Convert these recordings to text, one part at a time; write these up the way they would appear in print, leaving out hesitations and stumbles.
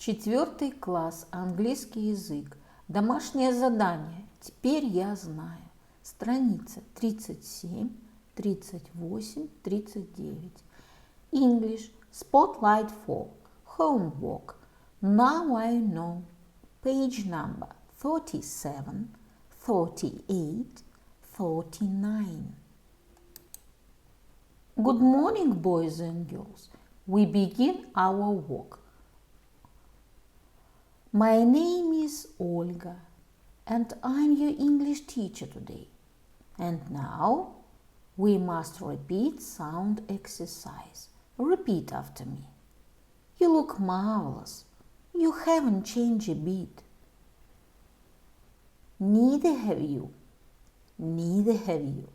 4 класс, английский язык. Домашнее задание. Теперь я знаю. Страница 37, 38, 39. English. Spotlight 4. Homework. Now I know. Page number 37, 38, 39. Good morning, boys and girls. We begin our work. My name is Olga, and I'm your English teacher today. And now we must repeat sound exercise. Repeat after me. You look marvelous. You haven't changed a bit. Neither have you. Neither have you.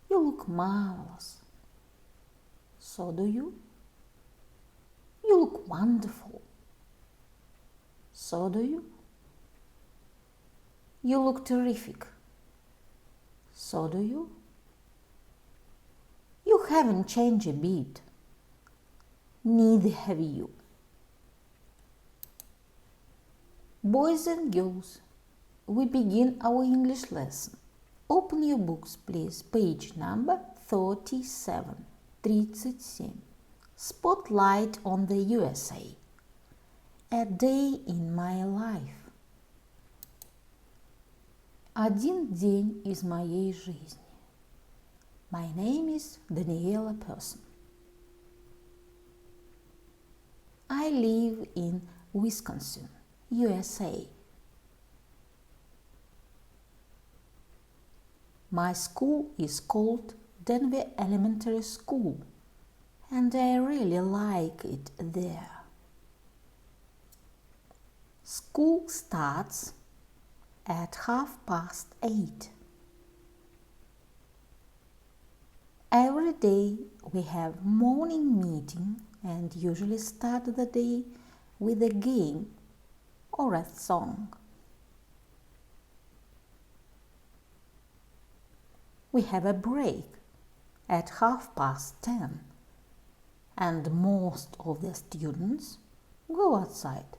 You look marvelous. So do you. You look wonderful. So do you. You look terrific. So do you. You haven't changed a bit. Neither have you. Boys and girls, we begin our English lesson. Open your books, please. Page number 37, 37. Spotlight on the USA. A day in my life. Один день из моей жизни. My name is Daniela Person. I live in Wisconsin, USA. My school is called Denver Elementary School, and I really like it there. School starts at 8:30. Every day we have morning meeting and usually start the day with a game or a song. We have a break at 10:30, and most of the students go outside.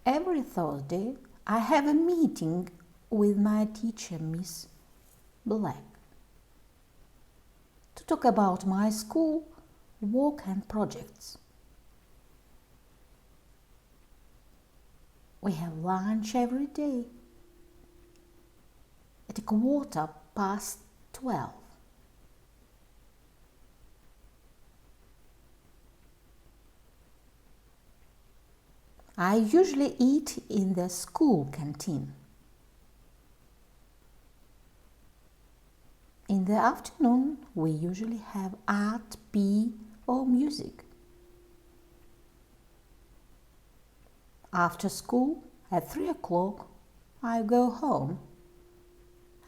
Every Thursday I have a meeting with my teacher, Miss Black, to talk about my school, work and projects. We have lunch every day at 12:15. I usually eat in the school canteen. In the afternoon, we usually have art, PE, or music. After school, at 3 o'clock, I go home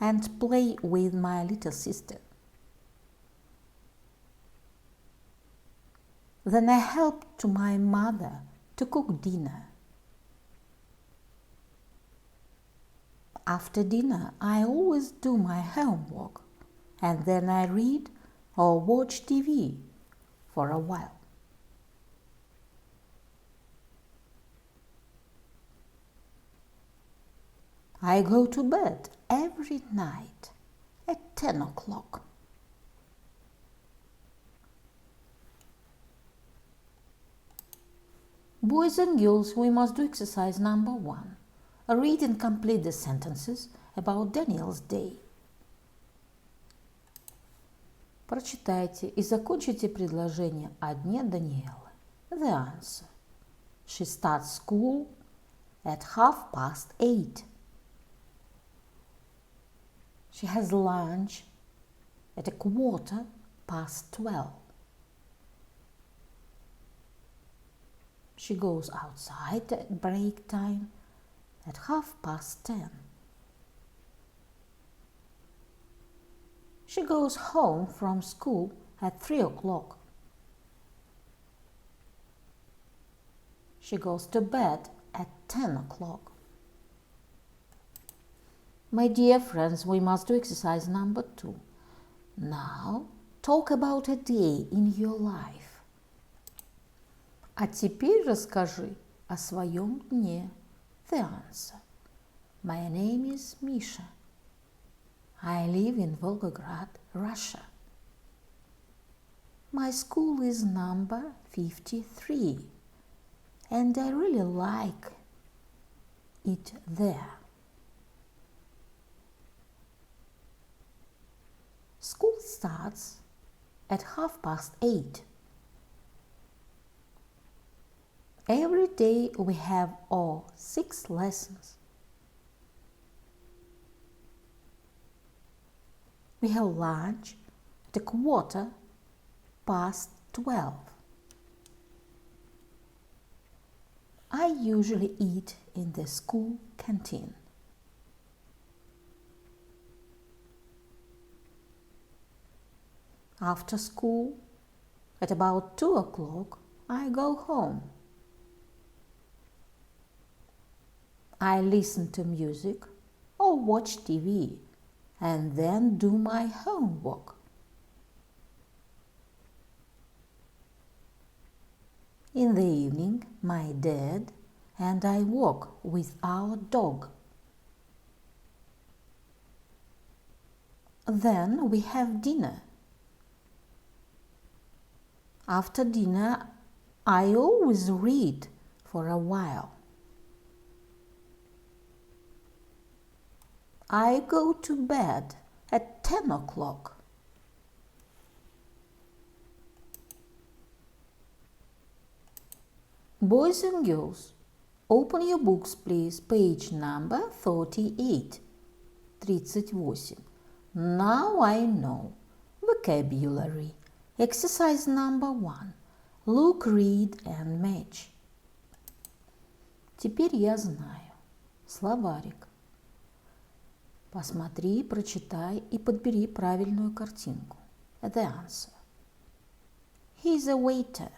and play with my little sister. Then I help to my mother to cook dinner. After dinner, I always do my homework, and then I read or watch TV for a while. I go to bed every night at 10 o'clock. Boys and girls, we must do exercise number 1. Read and complete the sentences about Daniel's day. Прочитайте и закончите предложение о дне Даниэлы. The answer. She starts school at 8:30. She has lunch at 12:15. She goes outside at break time at 10:30. She goes home from school at 3 o'clock. She goes to bed at 10 o'clock. My dear friends, we must do exercise number 2. Now, talk about a day in your life. А теперь расскажи о своем дне. The answer. My name is Misha. I live in Volgograd, Russia. My school is number 53, and I really like it there. School starts at 8:30. Every day we have all 6 lessons. We have lunch at 12:15. I usually eat in the school canteen. After school, at about 2 o'clock, I go home. I listen to music or watch TV and then do my homework. In the evening, my dad and I walk with our dog. Then we have dinner. After dinner, I always read for a while. I go to bed at 10 o'clock. Boys and girls, open your books, please. Page number 38. 38. Now I know. Vocabulary. Exercise number 1. Look, read and match. Теперь я знаю. Словарик. Посмотри, прочитай и подбери правильную картинку. The answer. He is a waiter.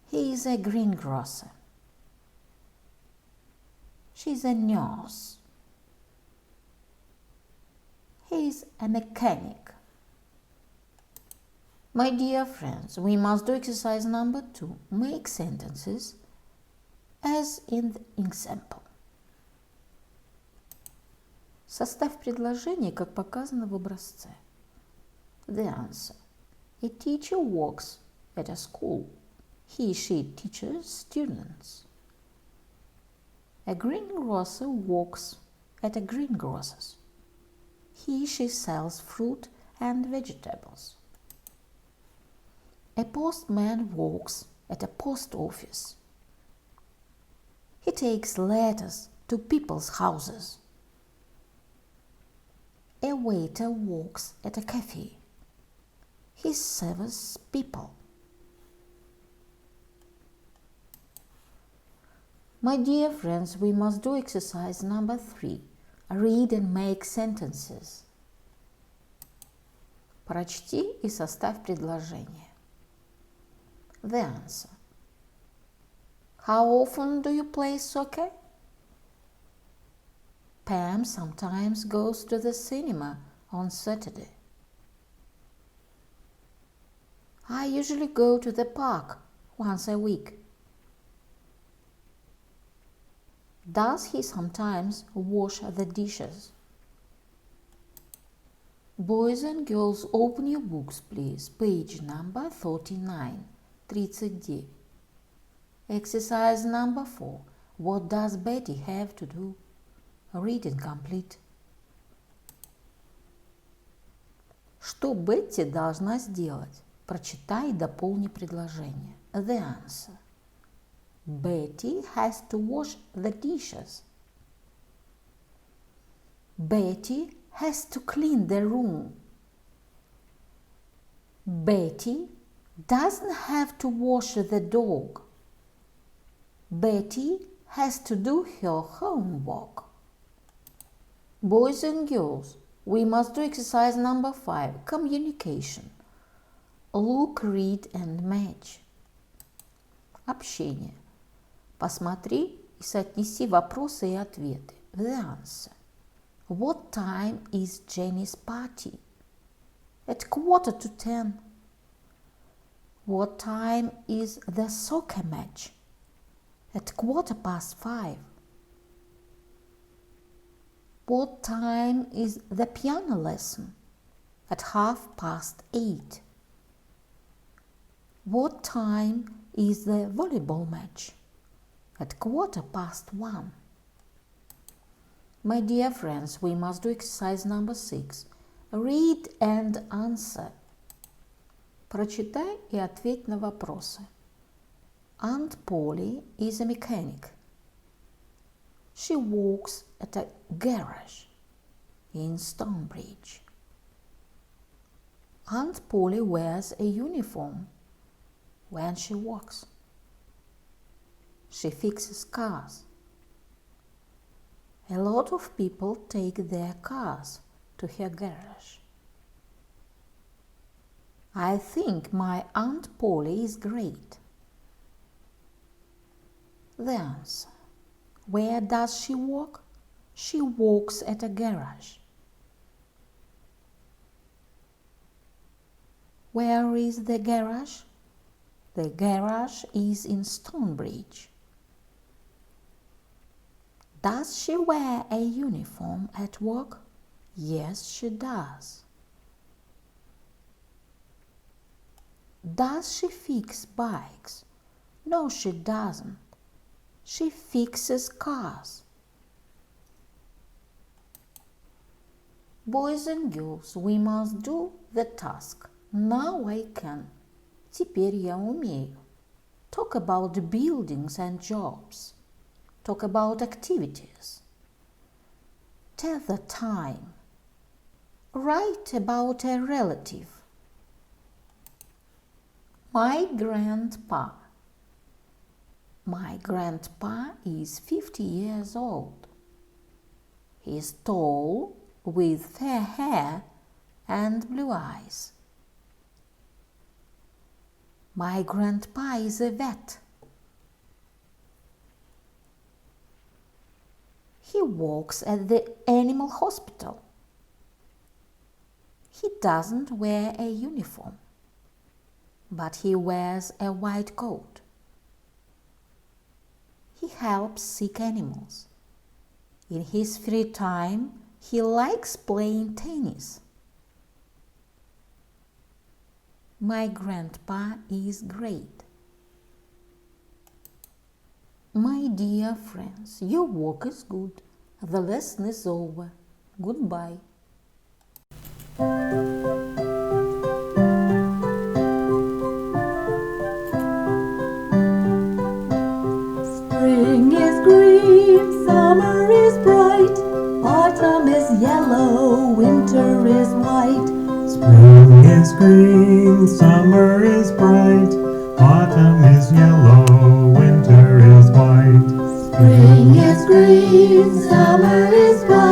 He is a greengrocer. She is a nurse. He is a mechanic. My dear friends, we must do exercise number 2. Make sentences as in the example. Составь предложение, как показано в образце. The answer. A teacher works at a school. He, she teaches students. A greengrocer works at a greengrocer's. He, she sells fruit and vegetables. A postman works at a post office. He takes letters to people's houses. A waiter works at a cafe. He serves people. My dear friends, we must do exercise number 3. Read and make sentences. Прочти и составь предложение. The answer. How often do you play soccer? Pam sometimes goes to the cinema on Saturday. I usually go to the park once a week. Does he sometimes wash the dishes? Boys and girls, open your books, please. Page number 39. 39. Exercise number 4. What does Betty have to do? Reading complete. Что Бетти должна сделать? Прочитай и дополни предложение. The answer. Betty has to wash the dishes. Betty has to clean the room. Betty doesn't have to wash the dog. Betty has to do her homework. Boys and girls, we must do exercise number 5, communication. Look, read and match. Общение. Посмотри, и соотнеси вопросы и ответы. The answer. What time is Jenny's party? At 9:45. What time is the soccer match? At 5:15. What time is the piano lesson? At 8:30. What time is the volleyball match? At 1:15. My dear friends, we must do exercise number 6. Read and answer. Прочитай и ответь на вопросы. Aunt Polly is a mechanic. She works at a garage in Stonebridge. Aunt Polly wears a uniform when she works. She fixes cars. A lot of people take their cars to her garage. I think my Aunt Polly is great. The answer. Where does she work? She works at a garage. Where is the garage? The garage is in Stonebridge. Does she wear a uniform at work? Yes, she does. Does she fix bikes? No, she doesn't. She fixes cars. Boys and girls, we must do the task. Now I can. Теперь я умею. Talk about buildings and jobs. Talk about activities. Tell the time. Write about a relative. My grandpa. My grandpa is 50 years old. He is tall, with fair hair and blue eyes. My grandpa is a vet. He works at the animal hospital. He doesn't wear a uniform, but he wears a white coat. He helps sick animals. In his free time, he likes playing tennis. My grandpa is great. My dear friends, your work is good. The lesson is over. Goodbye. Spring is green, summer is bright, autumn is yellow, winter is white. Spring is green, summer is bright, autumn is yellow, winter is white. Spring is green, summer is bright.